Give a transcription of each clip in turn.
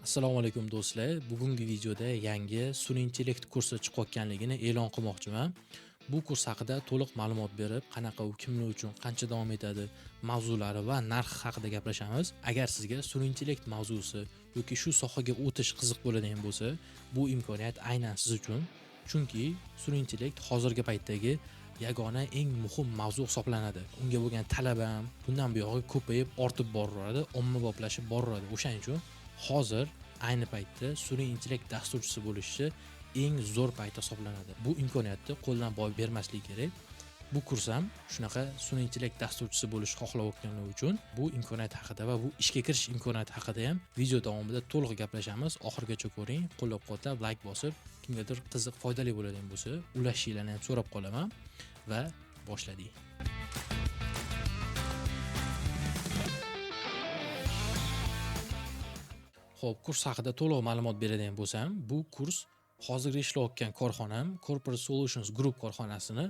Assalomu alaykum do'stlar. Bugungi videoda yangi sun'iy intellekt kursi chiqayotganligini e'lon qilmoqchiman. Bu kurs haqida to'liq ma'lumot berib, qanaqa u kimlar uchun, qancha davom etadi, mavzulari va narxi haqida gaplashamiz. Agar sizga sun'iy intellekt mavzusi yoki shu sohaga o'tish qiziq bo'ladigan bo'lsa, bu imkoniyat aynan siz uchun. Chunki sun'iy intellekt hozirgi paytdagi yagona eng muhim mavzu hisoblanadi. Unga bo'lgan talab ham bundan buyog'i ko'payib, ortib boraveradi, ommaboplashib boraveradi. O'shaning uchun hozir ayni paytda sun'iy intellekt dasturchisi bo'lishni eng zo'r payti hisoblanadi. Bu imkoniyatni qo'ldan boy bermaslik kerak. Bu kurs ham shunaqa sun'iy intellekt dasturchisi bo'lishni xohlayotganlar uchun bu imkoniyat haqida va bu ishga kirish imkoniyati haqida ham video davomida to'liq gaplashamiz. Oxirigacha ko'ring, qo'llab-quvvatlab, like bosib, kimgadir qiziq, foydali bo'ladigan bo'lsa, ulashinglarni ham so'rab qolaman va boshladik. Xo'p, kurs haqida to'liq ma'lumot beradigan bo'lsam, bu kurs hozir ishlayotgan korxonam Corporate Solutions Group korxonasini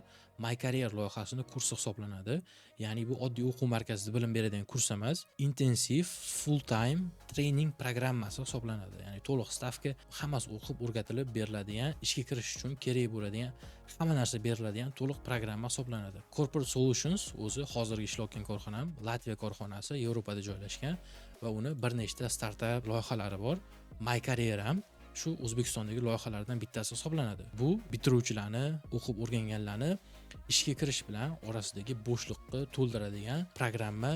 My Career loyihasini kursi hisoblanadi. Ya'ni bu oddiy o'quv markazida bilim beradigan kurs emas, intensiv full time training programmasi hisoblanadi. Ya'ni to'liq stavka hammasi o'qib o'rgatilib beriladigan, ishga kirish uchun kerak bo'ladigan hamma narsa beriladigan to'liq programma hisoblanadi. Corporate Solutions o'zi hozirgi ishlayotgan korxonam Latviya korxonasi, Yevropada joylashgan va uni bir nechta startap loyihalari bor. My Career ham shu O'zbekistondagi loyihalardan bittasi hisoblanadi. Bu bitiruvchilarni, o'qib o'rganganlarni ishga kirish bilan orasidagi bo'shliqni to'ldiradigan programma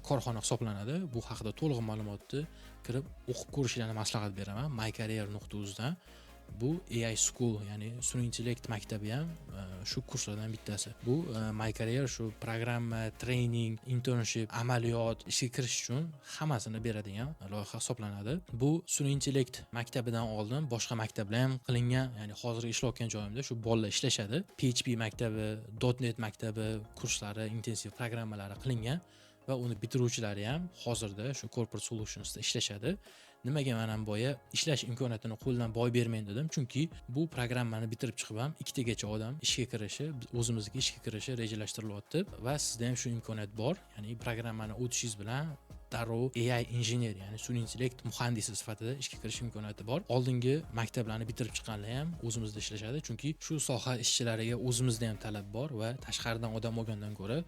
korxona hisoblanadi. Bu haqida to'liq ma'lumotni kirib o'qib ko'rishlarini maslahat beraman mycareer.uz dan. Bu AI School, ya'ni sun'iy intellekt maktabi ham shu kurslardan bittasi. Bu My Career shu programma, training, internship, amaliyot, ishga kirish uchun hammasini beradigan loyiha hisoblanadi. Bu sun'iy intellekt maktabidan oldin boshqa maktablar ham qilingan, ya'ni hozir ishlayotgan joyimda shu bolalar ishlashadi. PHP maktabi, .NET maktabi kurslari, intensiv programmalari qilingan va uni bitiruvchilari ham hozirda shu Corporate Solutionsda ishlashadi. Nimaga men ham boya ishlash imkoniyatini qo'ldan boy bermayman dedim, chunki bu programmani bitirib chiqib ham ikkitagacha odam ishga kirishi, o'zimizga ishga kirishi rejalashtirilyapti va sizda ham shu imkoniyat bor. Ya'ni programmani o'tishingiz bilan darrov AI injener, ya'ni sun'iy intellekt muhandisi sifatida ishga kirish imkoniyati bor. Oldingi maktablarni bitirib chiqqanlar ham o'zimizda ishlashadi, chunki shu soha ishchilariga o'zimizda ham talab bor va tashqaridan odam olgandan ko'ra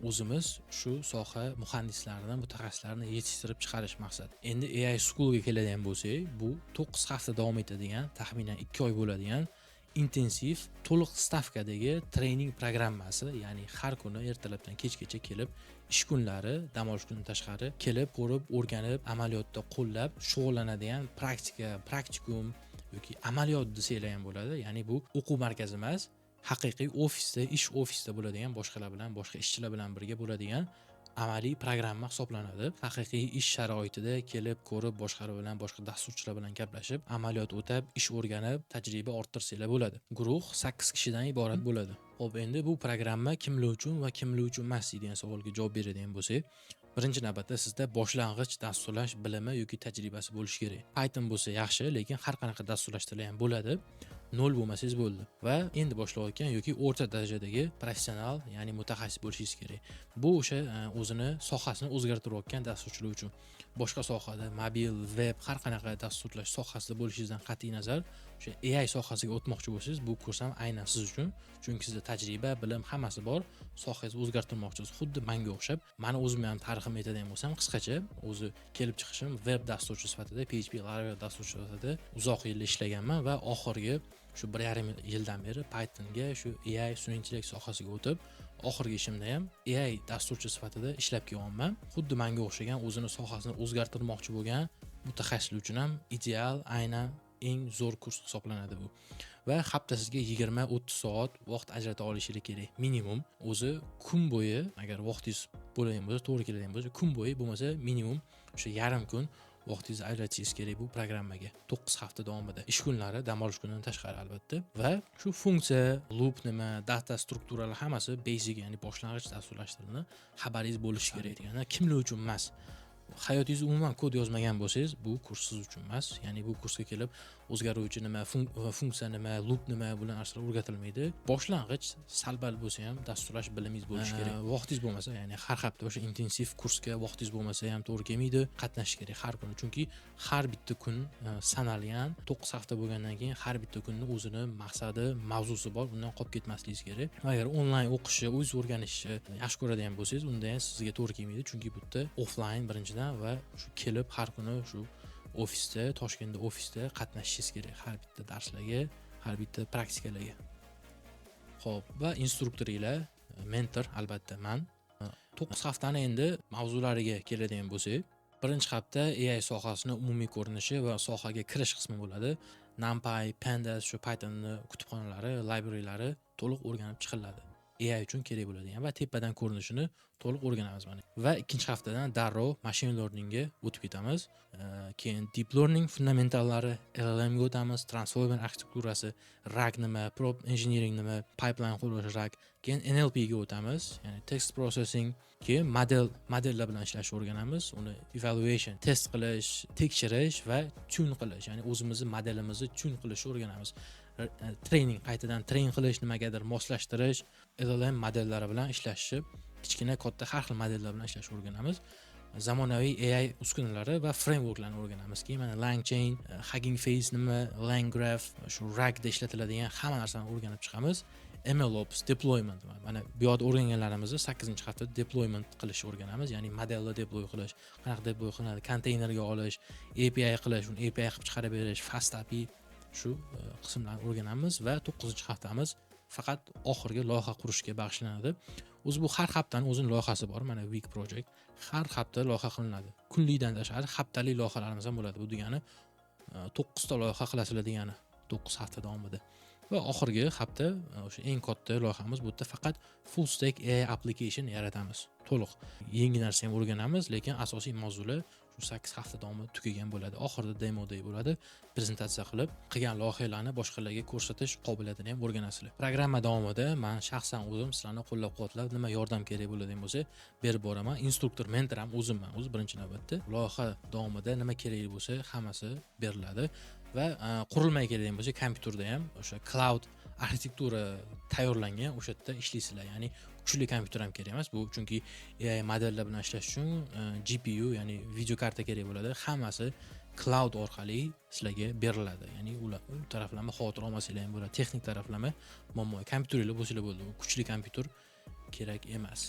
o'zimiz shu soha muhandislarini, mutaxassislarini yetishtirib chiqarish maqsad. Endi AI Schoolga keladigan bo'lsak, bu 9 hafta davom etadigan, taxminan 2 oy bo'ladigan intensiv to'liq stavkadagi treyning programmasi, ya'ni har kuni ertalabdan kechgacha kelib, ish kunlari, dam olish kunidan tashqari kelib, ko'rib, o'rganib, amaliyotda qo'llab shug'ullanadigan praktikum yoki amaliyot desanglar ham bo'ladi. Ya'ni bu o'quv markazi emas, haqiqiy ofisda, ish ofisida bo'ladigan, boshqalar bilan, boshqa ishchilar bilan birga bo'ladigan amaliy programma hisoblanadi. Haqiqiy ish sharoitida kelib, ko'rib, boshqalar bilan, boshqa dasturchilar bilan gaplashib, amaliyot o'tab, ish o'rganib, tajriba orttirsanglar bo'ladi. Guruh 8 kishidan iborat bo'ladi. Xo'p, endi bu programma kimlar uchun va kimlar uchun emas degan savolga javob beradigan bo'lsak, birinchi navbatda sizda boshlang'ich dasturlash bilimi yoki tajribasi bo'lishi kerak. Python bo'lsa yaxshi, lekin har qanaqa dasturlash tili ham bo'ladi. 0 bo'lmasangiz bo'ldi. Va endi boshlayotgan yoki o'rta darajadagi professional, ya'ni mutaxassis bo'lishingiz kerak. Bu o'sha o'zini sohasini o'zgartirayotgan dasturchilar uchun. Boshqa sohada, mobil, web, har qanaqa dasturlash sohasida bo'lishingizdan qat'iy nazar, o'sha AI sohasiga o'tmoqchi bo'lsangiz, bu kurs ham aynan siz uchun. Chunki sizda tajriba, bilim hammasi bor, sohangizni o'zgartirmoqchisiz. Xuddi menga o'xshab, meni o'zim ham tarixim aytadigan bo'lsam, qisqacha o'zi kelib chiqishim web dasturchi sifatida, PHP Laravel dasturchi sifatida uzoq yil ishlaganman va oxirgi shu 1,5 yildan beri Pythonga, shu AI sun'iy intellekt sohasiga o'tib, oxirgi ishimda ham AI dasturchi sifatida ishlab kelyapman. Xuddi menga o'xshagan o'zini sohasini o'zgartirmoqchi bo'lgan mutaxassislar uchun ham ideal, aynan eng zo'r kurs hisoblanadi bu. Va haftasiga 20-30 soat vaqt ajrata olishingiz kerak minimum. O'zi kun bo'yi, agar vaqtingiz bo'ladigan bo'lsa, to'g'ri keladigan bo'lsa, kun bo'yi bo'lmasa minimum o'sha yarim kun vaqtingizni ajratishingiz kerak bu programmaga. 9 hafta davomida. Ish kunlari, dam olish kunidan tashqari albatta. Va shu funksiya, loop nima, data strukturalar hammasi basic, ya'ni boshlang'ich dasturlashtirilni xabaringiz bo'lishi kerak. Ya'ni kimlar uchun emas. hayotingiz umuman kod yozmagan bo'lsangiz, bu kurs siz uchun emas. Ya'ni bu kursga kelib o'zgaruvchi nima, funksiya nima, loop nima bular narsalar o'rgatilmaydi. Boshlang'ich sal-pal bo'lsa ham dasturlash bilimingiz bo'lishi kerak. Vaqtingiz bo'lmasa, ya'ni har hafta o'sha intensiv kursga vaqtingiz bo'lmasa ham to'g'ri kelmaydi, qatnashish kerak har kuni. Chunki har bitta kun sanalgan, 9 hafta bo'lgandan keyin har bitta kunni o'zini maqsadi, mavzusi bor. Undan qolib ketmasligingiz kerak. Agar onlayn o'qishni, o'zingiz o'rganishni yaxshi ko'radigan bo'lsangiz, unda ham sizga to'g'ri kelmaydi. Chunki bu yerda offlayn birinchidan va shu kelib har kuni shu ofisda, Toshkentda ofisda qatnashishingiz kerak har bitta darslarga, har bitta praktikalarga. Xo'p, va instruktoringlar, mentor albatta men. 9 haftani endi mavzulariga keladigan bo'lsak, birinchi hafta AI sohasini umumiy ko'rinishi va sohaga kirish qismi bo'ladi. NumPy, Pandas, shu Python kutubxonalari, librarylari to'liq o'rganib chiqiladi. AI uchun kerak bo'ladigan va tepadan ko'rinishini to'liq o'rganamiz mana. Va ikkinchi haftadan darrov machine learningga o'tib ketamiz. Keyin deep learning fundamentallari, LLM ga o'tamiz, transformer arxitekturasi, RAG nima, prompt engineering nima, pipeline qurish RAG, keyin NLP ga o'tamiz, ya'ni text processing, keyin modellar bilan ishlashni o'rganamiz, uni evaluation, test qilish, tekshirish va tune qilish, ya'ni o'zimizni modelimizni tune qilishni o'rganamiz. Training, qaytadan train qilish, nimagadir moslashtirish, LLM modellari bilan ishlashni, kichkina katta har xil modellar bilan ishlashni o'rganamiz. Zamonaviy AI uskunalari va frameworklarni o'rganamiz. Keyin mana LangChain, Hugging Face nima, LangGraph, shu RAG da ishlatiladigan hamma narsani o'rganib chiqamiz. MLOps, deployment. Mana bu yerda o'rganganlarimizni 8-haftada deployment qilishni o'rganamiz, ya'ni modelni deploy qilish, qanaqa deploy qilinadi, konteynerga olish, API qilish, uni API qilib chiqarib berish, Fast API shu qismlarni o'rganamiz va 9-haftamiz faqat oxirgi loyiha qurishga bag'ishlanadi. O'zi bu har haftaning o'zining loyihasi bor. Mana week project har hafta loyiha qilinadi. Kunlikdan tashqari haftalik loyihalarimiz ham bo'ladi. Bu degani 9 ta loyiha qilasizlar degani 9 hafta davomida. Va oxirgi hafta o'sha eng katta loyihamiz bu yerda faqat full stack AI application yaratamiz. To'liq yangi narsa ham o'rganamiz, lekin asosiy mavzular shu 8 hafta davomida tugagan bo'ladi. Oxirida demo day bo'ladi. Prezentatsiya qilib, qilgan loyihalarni boshqalarga ko'rsatish qobiliyatini ham o'rganasizlar. Programma davomida men shaxsan o'zim sizlarni qo'llab-quvvatlab, nima yordam kerak bo'ladigan bo'lsa, berib boraman. Instruktor, mentor ham o'zimman, o'zi birinchi navbatda. Loyiha davomida nima kerak bo'lsa, hammasi beriladi. Va qurilma kerak bo'lsa, kompyuterda ham o'sha cloud arxitektura tayyorlangan, o'sha yerda ishlaysizlar. Ya'ni kuchli kompyuter ham kerak emas. Bu chunki AI modellar bilan ishlash uchun GPU, ya'ni video karta kerak bo'ladi. Hammasi cloud orqali sizlarga beriladi. Ya'ni ular taraflama xavotir olmasanglar ham bo'ladi. Texnik taraflama muammo. Kompyuterlar bo'lsa bo'ladi. Kuchli kompyuter kerak emas.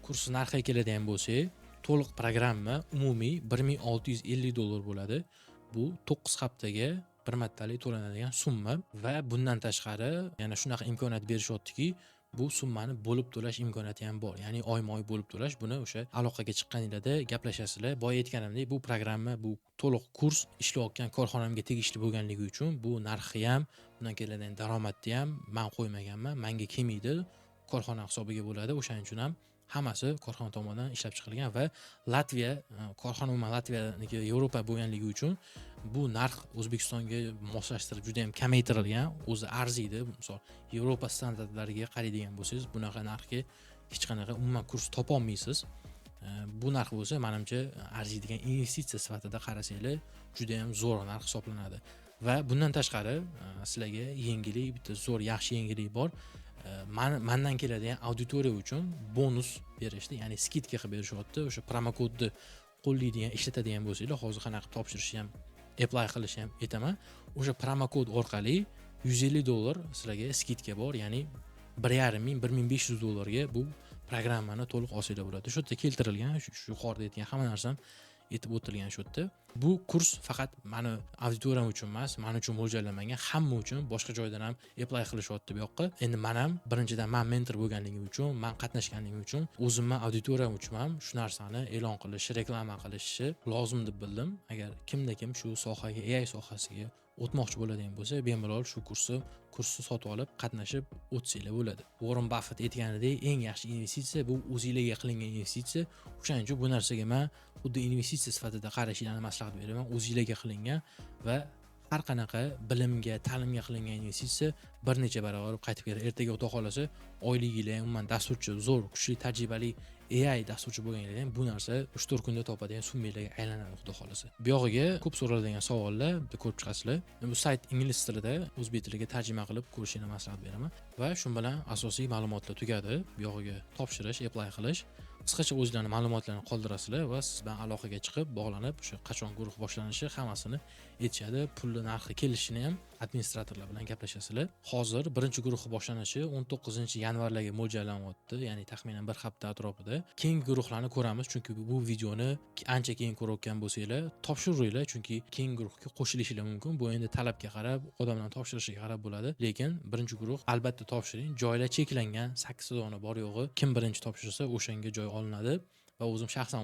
Kurs narxiga keladigan bo'lsak, to'liq programma umumiy $1650 bo'ladi. Bu 9 haftaga bir martalik to'lanadigan summa va bundan tashqari yana shunaqa imkoniyat berishyaptiki, bu summani bo'lib to'lash imkoniyati ham bor. Ya'ni oyma-oy bo'lib to'lash, buni o'sha aloqaga chiqqaningizda gaplashasizlar. Boya aytganimdek, bu programma, bu to'liq kurs ishlayotgan korxonamga tegishli bo'lganligi uchun bu narxi ham, bundan keladigan daromadni ham men qo'ymaganman. Menga kelmaydi, korxona hisobiga bo'ladi. O'shaning uchun ham hammasi korxona tomonidan ishlab chiqilgan va Latviya, korxona umuman Latviyaniki Yevropa bo'lganligi uchun bu narx O'zbekistonga moslashtirib juda ham kamaytirilgan, o'zi arziydi. Misol Yevropa standartlariga qaraydigan bo'lsangiz, bunaqa narxga hech qanaqa umuman kurs topa olmaysiz. Bu narx bo'lsa, menimcha arziydigan investitsiya sifatida qarasanglar, juda ham zo'r narx hisoblanadi. Va bundan tashqari sizlarga yangilik, bitta zo'r yaxshi yangilik bor. Mendan keladigan auditoriya uchun bonus berishdi, ya'ni skidka qilib berishyapti. O'sha promokodni qo'llaydigan, ishlatadigan bo'lsanglar, hozir qanaqa topshirishni ham, apply qilishni ham aytaman. O'sha promokod orqali $150 sizlarga skidka bor, ya'ni $1,500 $1500 bu programmani to'liq olsanglar bo'ladi. Shu yerda keltirilgan, shu yuqorida aytgan hamma narsam aytib o'tilgan shu yerda. Bu kurs faqat meni auditoriyam uchun emas, men uchun mo'ljallanmagan, hamma uchun boshqa joydan ham apply qilishyapti bu yoqqa. Endi men ham birinchidan men mentor bo'lganligim uchun, men qatnashganligim uchun, o'zimni auditoriyam uchun ham shu narsani e'lon qilish, reklama qilishi lozim deb bildim. Agar kimda kim shu sohaga, AI sohasiga o'tmoqchi bo'ladigan bo'lsa, bemalol shu kursni sotib olib, qatnashib o'tsanglar bo'ladi. Warren Buffett aytganidek, eng yaxshi investitsiya bu o'zingizga qilingan investitsiya. O'shaning uchun bu narsaga men xuddi investitsiya sifatida qarashinglarni maslahat beraman. O'zingizga qilingan va har qanaqa bilimga, ta'limga qilingan investitsiya bir necha barobar qaytib keladi. Ertaga o'ta qolasa, oyligingiz umuman dasturchi, zo'r, kuchli, tajribali AI dasturchi bo'lganinglar ham bu narsa 3-4 kunda topadigan summalarga aylanadi xudo xolasa. Bu yog'iga ko'p so'raladigan savollar bitta ko'rib chiqasizlar. Bu sayt ingliz tilida o'zbek tiliga tarjima qilib ko'rishni maslahat beraman. Va shu bilan asosiy ma'lumotlar tugadi. Bu yog'iga topshirish, apply qilish. Qisqacha o'zlarini ma'lumotlarini qoldirasizlar va siz bilan aloqaga chiqib, bog'lanib, o'sha qachon guruh boshlanishi hammasini aytishadi. Pulli narxi kelishini ham administratorlar bilan gaplashasizlar. Hozir birinchi guruh boshlanishi 19-yanvarlarga mo'ljallanyapti, ya'ni taxminan bir hafta atrofida. Keyingi guruhlarni ko'ramiz, chunki bu videoni ancha keyin ko'rayotgan bo'lsanglar, topshiringlar, chunki keyingi guruhga qo'shilishingiz mumkin. Bu endi talabga qarab, odamlarning topshirishiga qarab bo'ladi. Lekin birinchi guruh albatta topshiring. Joylar cheklangan, 8 dona bor yo'g'i. Kim birinchi topshirsa, o'shanga joy olinadi. Va o'zim shaxsan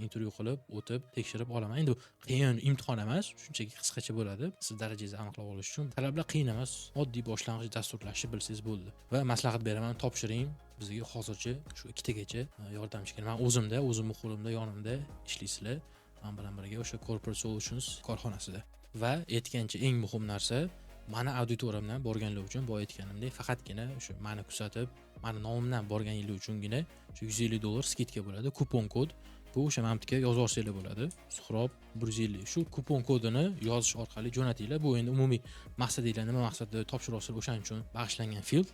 intervyu qilib, o'tib, tekshirib olaman. Endi qiyin imtihon emas, shunchaki qisqacha bo'ladi. Siz darajangizni aniqlab olish uchun. Talablar qiyin emas, oddiy boshlang'ich dasturlashni bilsangiz bo'ldi. Va maslahat beraman, topshiring. Bizga hozircha shu ikkitagacha yordamchi kerak. Men o'zimni qo'limda, yonimda ishlaysizlar. Men bilan birga o'sha Corporate Solutions korxonasida. Va aytgancha eng muhim narsa, mani auditoriyamdan borganlar uchun bu aytganimdek faqatgina o'sha meni kuzatib, meni nomimdan borganlar uchungina shu $150 skidka bo'ladi, kupon kod. Bu o'sha mamtga yozib olsanglar bo'ladi. Suhrob 150. Shu kupon kodini yozish orqali jo'natinglar. Bu endi umumiy maqsadinglar nima maqsadda topshirasizlar o'shaning uchun bag'ishlangan field.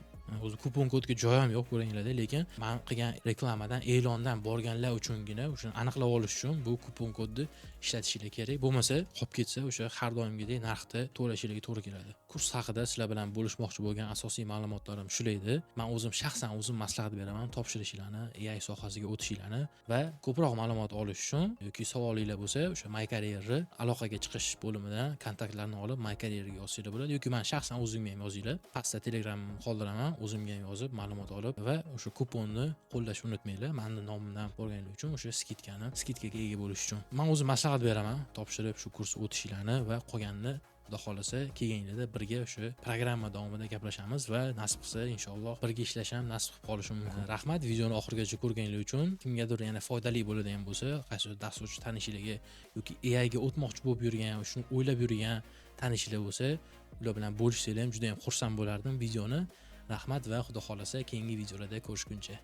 O'zi kupon kodga joy ham yo'q ko'ringlarda, lekin men qilgan reklamadan, e'londan borganlar uchungina o'shani aniqlab olish uchun bu kupon kodni ishlatishinglar kerak. Bo'lmasa, qolib ketsa o'sha har doimgidek narxda to'lashinglarga to'g'ri keladi. Kurs haqida sizlar bilan bo'lishmoqchi bo'lgan asosiy ma'lumotlarim shular edi. Men shaxsan maslahat beraman, topshirishlarni, AI sohasiga o'tishinglarni va ko'proq ma'lumot olish uchun yoki savolinglar bo'lsa, o'sha My Career'ni aloqaga chiqish bo'limidan kontaktlarni olib My Career'ga yozsanglar bo'ladi yoki men shaxsan o'zimga ham yozinglar. Pastda Telegram qoldiraman, o'zimga ham yozib ma'lumot olib va o'sha kuponni qo'llashni unutmanglar. Mening nomimdan borganlar uchun o'sha skidkaga ega bo'lish uchun. Men o'zim maslahat beraman, topshirib shu kursni o'tishinglarni va qolganini Xudo xolasa kelganinglarda birga o'sha programma davomida gaplashamiz va nasib qilsa inshaalloh birga ishlash ham nasib qilib qolishi mumkin. Rahmat videoni oxirigacha ko'rganlar uchun. Kimgadir yana foydali bo'ladigan bo'lsa, qaysi dasturchi tanishlarga yoki AI ga o'tmoqchi bo'lib yurgan, shuni o'ylab yurgan tanishlar bo'lsa, ular bilan bo'lishsanglar ham juda ham xursand bo'lardim videoni. Rahmat va Xudo xolasa keyingi videolarda ko'rishguncha.